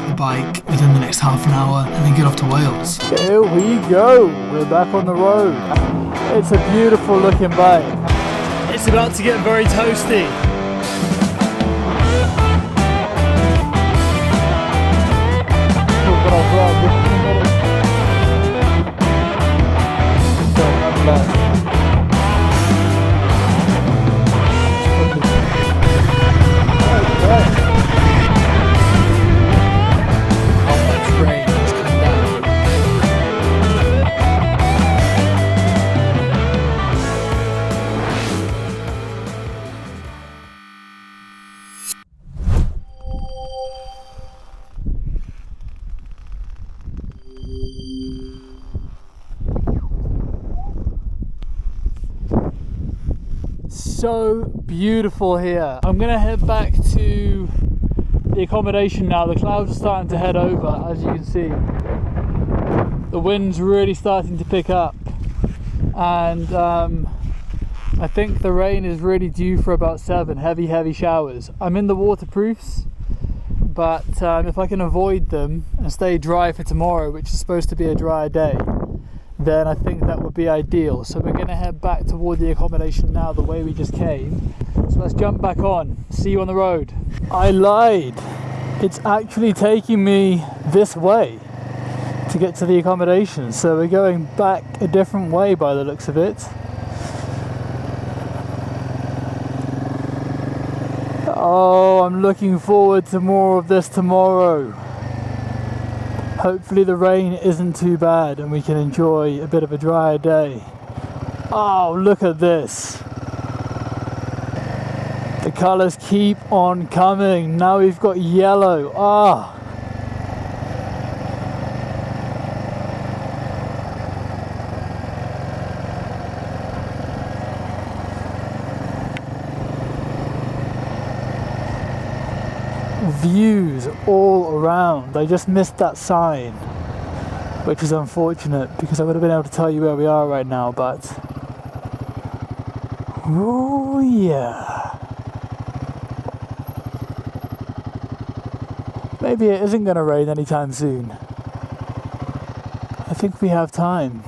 the bike within the next half an hour and then get off to Wales. Here we go, we're back on the road. It's a beautiful looking bike. It's about to get very toasty. So beautiful here. I'm gonna head back to the accommodation now. The clouds are starting to head over, as you can see. The wind's really starting to pick up, and I think the rain is really due for about 7 heavy showers. I'm in the waterproofs, but if I can avoid them and stay dry for tomorrow, which is supposed to be a dry day, then I think that would be ideal. So we're going to head back toward the accommodation now the way we just came. So let's jump back on. See you on the road. I lied. It's actually taking me this way to get to the accommodation. So we're going back a different way by the looks of it. Oh, I'm looking forward to more of this tomorrow. Hopefully the rain isn't too bad and we can enjoy a bit of a drier day. Oh, look at this. The colours keep on coming. Now we've got yellow. Ah. Views all around. I just missed that sign, which is unfortunate because I would have been able to tell you where we are right now, but oh yeah, maybe it isn't going to rain anytime soon. I think we have time.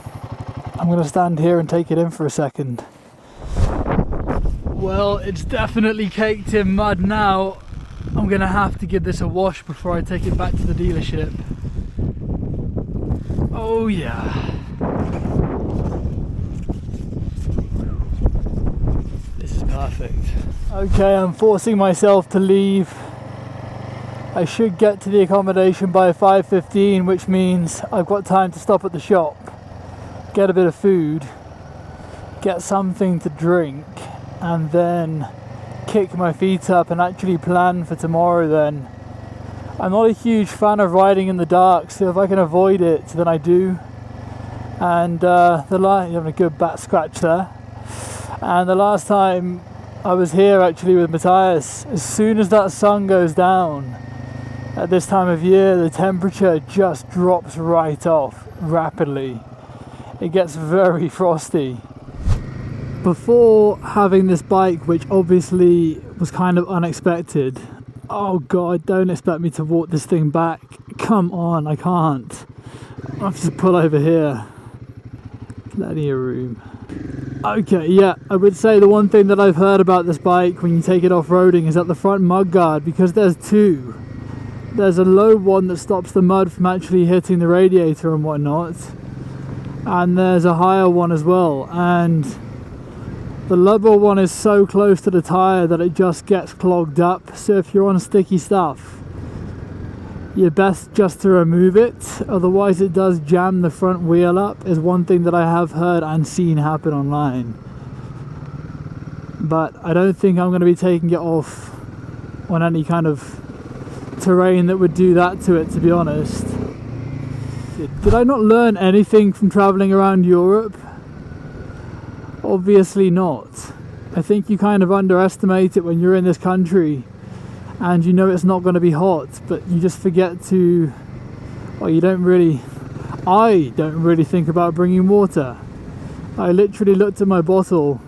I'm going to stand here and take it in for a second. Well, it's definitely caked in mud now. I'm going to have to give this a wash before I take it back to the dealership. Oh yeah. This is perfect. Okay, I'm forcing myself to leave. I should get to the accommodation by 5:15, which means I've got time to stop at the shop, get a bit of food, get something to drink, and then kick my feet up and actually plan for tomorrow then. I'm not a huge fan of riding in the dark, so if I can avoid it then I do. And you're having a good back scratch there. And the last time I was here actually with Matthias, as soon as that sun goes down at this time of year, the temperature just drops right off rapidly. It gets very frosty. Before having this bike, which obviously was kind of unexpected, oh god, don't expect me to walk this thing back. Come on, I can't. I'll have to pull over here. Plenty of room. Okay, yeah, I would say the one thing that I've heard about this bike when you take it off-roading is that the front mud guard, because there's two. There's a low one that stops the mud from actually hitting the radiator and whatnot, and there's a higher one as well, and the lower one is so close to the tyre that it just gets clogged up. So if you're on sticky stuff, you're best just to remove it, otherwise it does jam the front wheel up, is one thing that I have heard and seen happen online. But I don't think I'm going to be taking it off on any kind of terrain that would do that to it, to be honest. Did I not learn anything from travelling around Europe? Obviously not. I think you kind of underestimate it when you're in this country and you know it's not going to be hot, but you just forget to, well, I don't really think about bringing water. I literally looked at my bottle,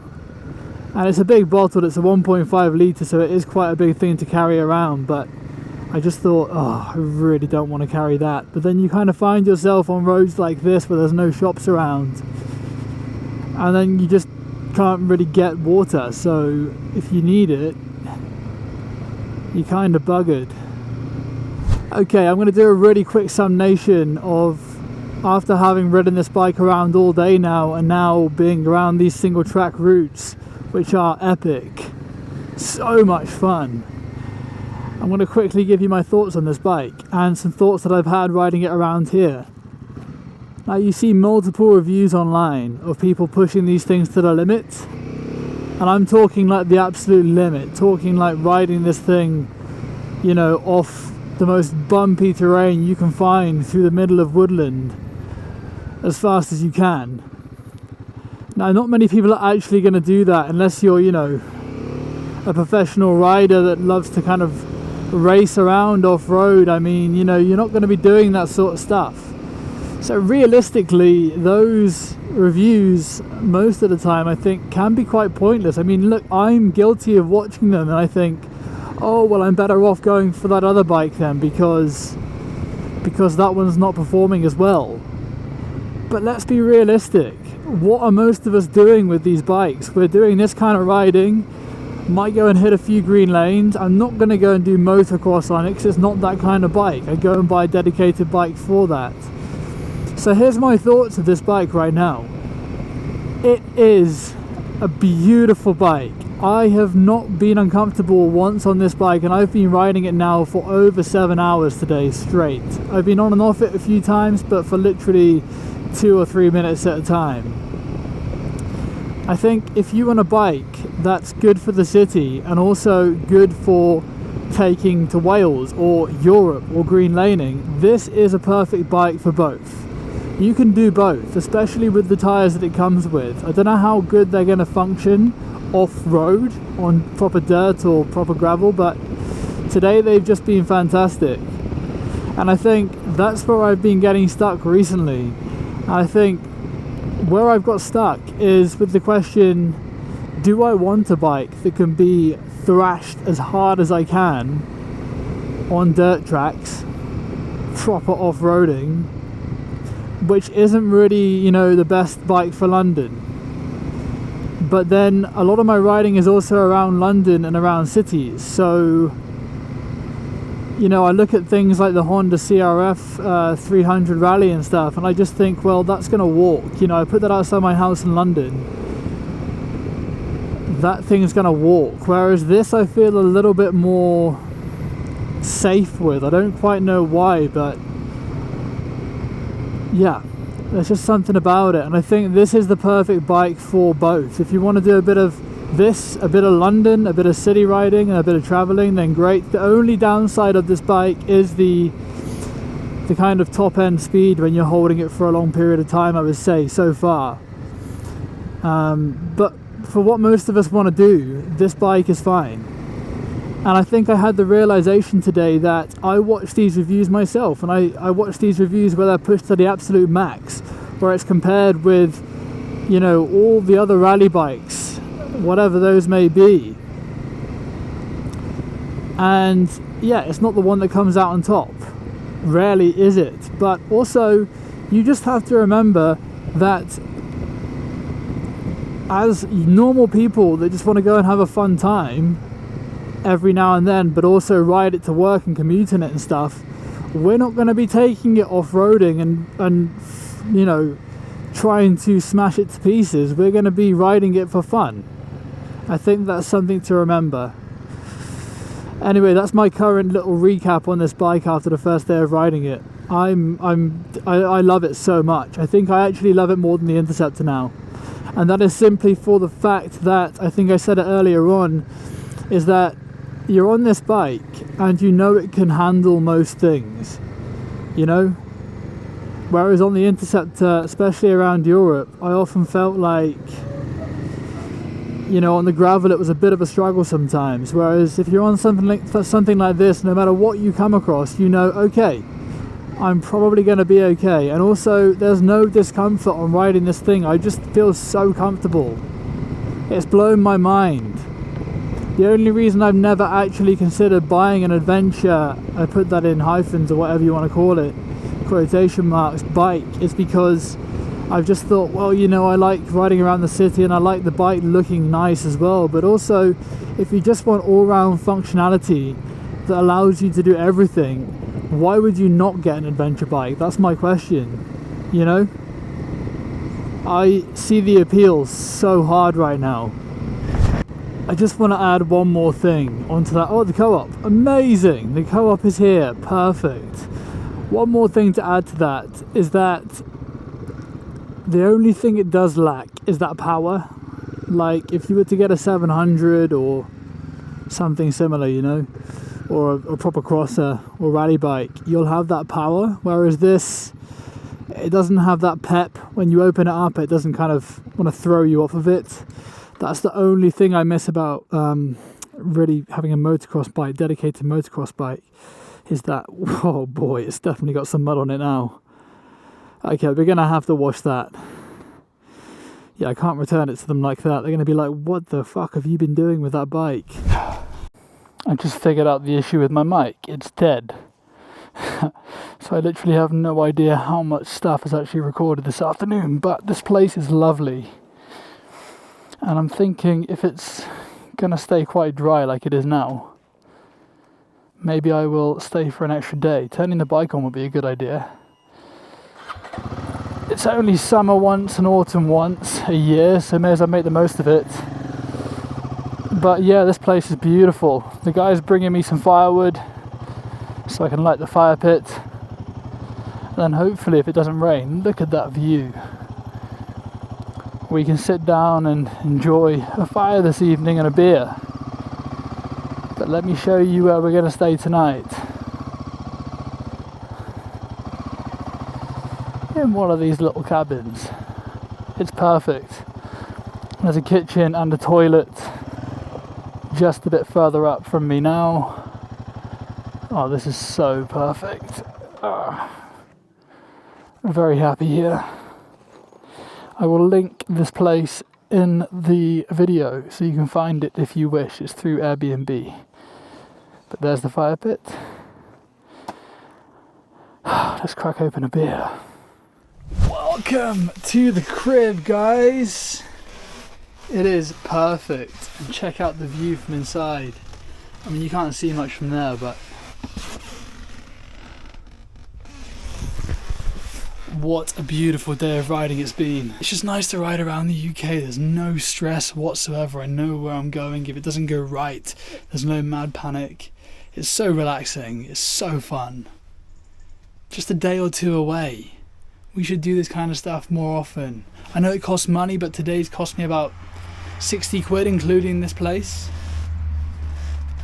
and it's a big bottle, it's a 1.5 litre, so it is quite a big thing to carry around, but I just thought, oh, I really don't want to carry that. But then you kind of find yourself on roads like this where there's no shops around, and then you just can't really get water. So if you need it, you're kind of buggered. Okay, I'm going to do a really quick summation of, after having ridden this bike around all day now, and now being around these single track routes, which are epic. So much fun. I'm going to quickly give you my thoughts on this bike and some thoughts that I've had riding it around here. Now, you see multiple reviews online of people pushing these things to the limit, and I'm talking like the absolute limit, talking like riding this thing, you know, off the most bumpy terrain you can find through the middle of woodland as fast as you can. Now, not many people are actually going to do that unless you're, you know, a professional rider that loves to kind of race around off-road. I mean, you know, you're not going to be doing that sort of stuff. So realistically, those reviews most of the time I think can be quite pointless. I mean, look, I'm guilty of watching them and I think, oh well, I'm better off going for that other bike then because that one's not performing as well. But let's be realistic. What are most of us doing with these bikes? We're doing this kind of riding, might go and hit a few green lanes. I'm not going to go and do motocross on it because it's not that kind of bike. I go and buy a dedicated bike for that. So here's my thoughts of this bike right now. It is a beautiful bike. I have not been uncomfortable once on this bike, and I've been riding it now for over 7 hours today straight. I've been on and off it a few times, but for literally 2 or 3 minutes at a time. I think if you want a bike that's good for the city and also good for taking to Wales or Europe or green laning, this is a perfect bike for both. You can do both, especially with the tyres that it comes with. I don't know how good they're going to function off-road on proper dirt or proper gravel, but today they've just been fantastic. And I think that's where I've been getting stuck recently. I think where I've got stuck is with the question, do I want a bike that can be thrashed as hard as I can on dirt tracks, proper off-roading, which isn't really, you know, the best bike for London. But then a lot of my riding is also around London and around cities, so you know, I look at things like the Honda CRF 300 Rally and stuff, and I just think, well, that's going to walk. You know, I put that outside my house in London. That thing's going to walk. Whereas this, I feel a little bit more safe with. I don't quite know why, but yeah, there's just something about it. And I think this is the perfect bike for both. If you want to do a bit of this, a bit of London, a bit of city riding and a bit of traveling, then great. The only downside of this bike is the kind of top end speed when you're holding it for a long period of time, I would say, so far. But for what most of us want to do, this bike is fine. And I think I had the realization today that I watched these reviews myself, and I watched these reviews where they're pushed to the absolute max, where it's compared with, you know, all the other rally bikes, whatever those may be, and yeah, it's not the one that comes out on top. Rarely is it. But also, you just have to remember that as normal people that just want to go and have a fun time every now and then, but also ride it to work and commute in it and stuff, we're not going to be taking it off-roading and you know, trying to smash it to pieces. We're going to be riding it for fun. I think that's something to remember. Anyway, that's my current little recap on this bike after the first day of riding it. I love it so much. I think I actually love it more than the Interceptor now. And that is simply for the fact that, I think I said it earlier on, is that you're on this bike and you know it can handle most things, you know? Whereas on the Interceptor, especially around Europe, I often felt like, you know, on the gravel it was a bit of a struggle sometimes. Whereas if you're on something like this, no matter what you come across, you know, okay, I'm probably going to be okay. And also, there's no discomfort on riding this thing. I just feel so comfortable. It's blown my mind. The only reason I've never actually considered buying an adventure, I put that in hyphens or whatever you want to call it, quotation marks, bike, is because I've just thought, well, you know, I like riding around the city and I like the bike looking nice as well. But also, if you just want all-round functionality that allows you to do everything, why would you not get an adventure bike? That's my question, you know? I see the appeal so hard right now. I just want to add one more thing onto that. Oh, the co-op, amazing! The co-op is here, perfect. One more thing to add to that is that the only thing it does lack is that power. Like if you were to get a 700 or something similar, you know, or a proper crosser or rally bike, you'll have that power, whereas this, it doesn't have that pep. When you open it up, it doesn't kind of want to throw you off of it. That's the only thing I miss about really having a motocross bike, dedicated motocross bike, is that, oh boy, it's definitely got some mud on it now. Okay, we're gonna have to wash that. Yeah, I can't return it to them like that. They're gonna be like, what the fuck have you been doing with that bike? I just figured out the issue with my mic. It's dead. So I literally have no idea how much stuff is actually recorded this afternoon, but this place is lovely. And I'm thinking if it's gonna stay quite dry like it is now, maybe I will stay for an extra day. Turning the bike on would be a good idea. It's only summer once and autumn once a year, so may as well make the most of it. But yeah, this place is beautiful. The guy's bringing me some firewood so I can light the fire pit. And then hopefully, if it doesn't rain, look at that view. We can sit down and enjoy a fire this evening and a beer. But let me show you where we're going to stay tonight. In one of these little cabins. It's perfect. There's a kitchen and a toilet just a bit further up from me now. Oh, this is so perfect. I'm very happy here. I will link this place in the video so you can find it if you wish. It's through Airbnb. But there's the fire pit. Let's crack open a beer. Welcome to the crib, guys. It is perfect. And check out the view from inside. I mean, you can't see much from there, but what a beautiful day of riding it's been. It's just nice to ride around the UK. There's no stress whatsoever. I know where I'm going. If it doesn't go right, there's no mad panic. It's so relaxing. It's so fun. Just a day or two away. We should do this kind of stuff more often. I know it costs money, but today's cost me about 60 quid, including this place.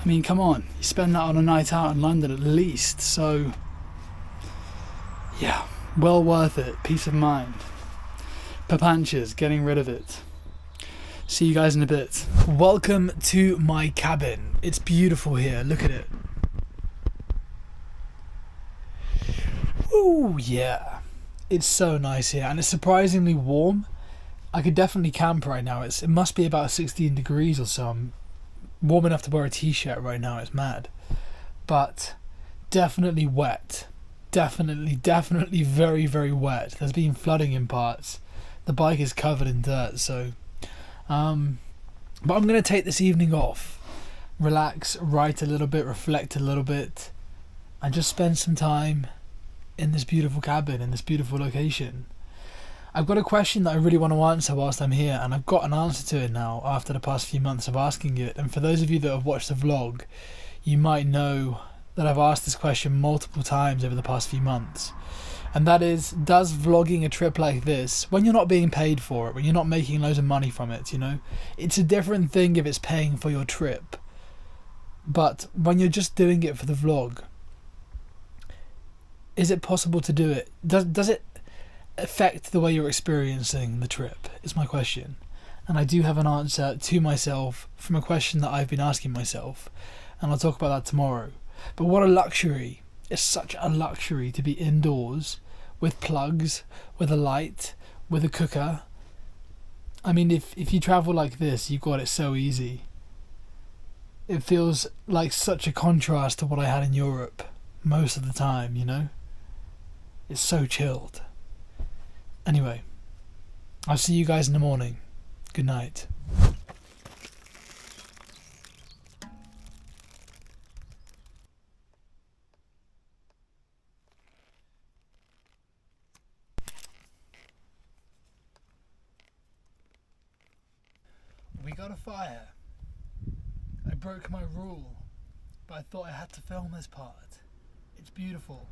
I mean, come on. You spend that on a night out in London at least. So, yeah. Well worth it. Peace of mind. Papanchas, getting rid of it. See you guys in a bit. Welcome to my cabin. It's beautiful here. Look at it. Ooh, yeah. It's so nice here, and it's surprisingly warm. I could definitely camp right now. It must be about 16 degrees or so. I'm warm enough to wear a t-shirt right now. It's mad. But definitely wet. Definitely very, very wet. There's been flooding in parts. The bike is covered in dirt, so but I'm going to take this evening off, relax, write a little bit, reflect a little bit, and just spend some time in this beautiful cabin, in this beautiful location. I've got a question that I really want to answer whilst I'm here, and I've got an answer to it now after the past few months of asking it. And for those of you that have watched the vlog, you might know that I've asked this question multiple times over the past few months. And that is, does vlogging a trip like this, when you're not being paid for it, when you're not making loads of money from it, you know, it's a different thing if it's paying for your trip. But when you're just doing it for the vlog, is it possible to do it? Does it affect the way you're experiencing the trip, is my question. And I do have an answer to myself from a question that I've been asking myself, and I'll talk about that tomorrow. But what a luxury. It's such a luxury to be indoors with plugs, with a light, with a cooker. I mean, if you travel like this, you've got it so easy. it feels like such a contrast to what I had in Europe most of the time, you know? It's so chilled. Anyway, I'll see you guys in the morning. Good night. We got a fire. I broke my rule, but I thought I had to film this part. It's beautiful.